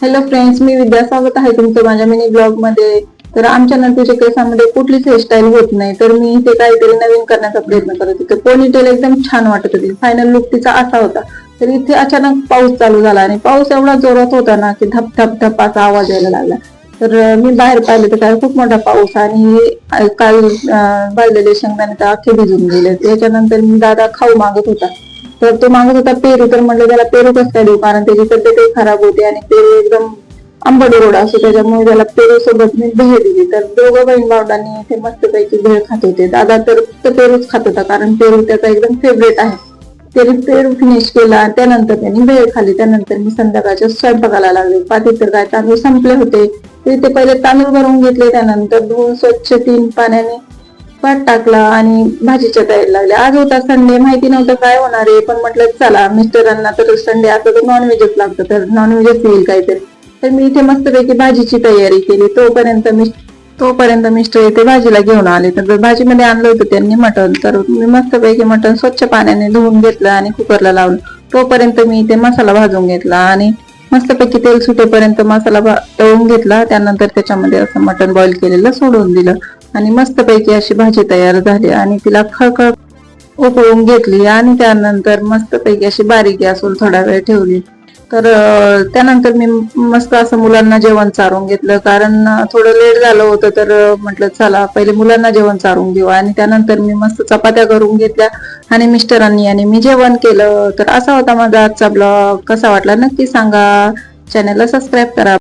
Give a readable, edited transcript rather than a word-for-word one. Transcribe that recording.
Hello friends, मी विद्या. स्वागत आहे तुमचं माझ्या मिनी ब्लॉग मध्ये. तर आमच्या नंतरच्या केसांमध्ये कुठलीच हेअरस्टाईल होत नाही, तर मी ते काहीतरी नवीन करण्याचा प्रयत्न करत होते. पोनीटेल एकदम छान वाटत होती. फायनल लुक तिचा असा होता. तर इथे अचानक पाऊस चालू झाला आणि पाऊस एवढा जोरात होता ना की धप धप धप असा आवाज यायला लागला. तर मी बाहेर पाहिले तर काय खूप मोठा पाऊस आणि काल भाजलेले शेंगदाणे तर अख्खे भिजून गेले. त्याच्यानंतर मी दादा खाऊ मागत होता, तर तो मागत होता पेरू. तर म्हणलं त्याला पेरू कसं काय देऊ, कारण त्याची तब्येतही खराब होती आणि पेरू एकदम आंबट गोड असतो, त्याच्यामुळे त्याला पेरू सोबत मी भेळ दिली. तर दोघं बहीण भावंडांनी इथे मस्तपैकी भेळ खात होते. दादा तर फक्त पेरूच खात होता, कारण पेरू त्याचा एकदम फेवरेट आहे. त्याने पेरू फिनिश केला आणि त्यानंतर त्यांनी भेळ खाल्ली. त्यानंतर मी संध्याकाळच्या स्वयंपाकाला लागले. पाठी तर काय तांदूळ संपले होते, ते पहिले तांदूळ भरून घेतले. त्यानंतर धुवून स्वच्छ 3 पाण्याने पाट टाकला आणि भाजीच्या तयारी लागल्या. आज होता संडे, माहिती नव्हतं काय होणार आहे, पण म्हटलं चला, मिस्टरांना तर संडे असं तर नॉनव्हेजच लागतं, तर नॉनव्हेजच येईल काहीतरी. तर मी इथे मस्तपैकी भाजीची तयारी केली. तोपर्यंत मिस्टर इथे भाजीला घेऊन आले. तर भाजीमध्ये आणलं होतं त्यांनी मटण. तर मी मस्तपैकी मटण स्वच्छ पाण्याने धुवून घेतलं आणि कुकरला लावलं. तोपर्यंत मी इथे मसाला भाजून घेतला आणि मस्तपैकी तेल सुटेपर्यंत मसाला तळून घेतला. त्यानंतर त्याच्यामध्ये असं मटण बॉईल केलेलं सोडून दिलं आणि मस्तपैकी अशी भाजी तयार झाली आणि तिला खळखळ उकळून घेतली आणि त्यानंतर मस्तपैकी अशी बारीक गॅसवर थोडा वेळ ठेवली. तर त्यानंतर मी मस्त असं मुलांना जेवण चारून घेतलं, कारण थोडं लेट झालं होतं. तर म्हटलं चला पहिले मुलांना जेवण चारून घेऊ आणि त्यानंतर मी मस्त चपात्या करून घेतल्या आणि मिस्टरांनी आणि मी जेवण केलं. तर असा होता माझा आजचा ब्लॉग. कसा वाटला नक्की सांगा. चॅनलला सबस्क्राईब करा.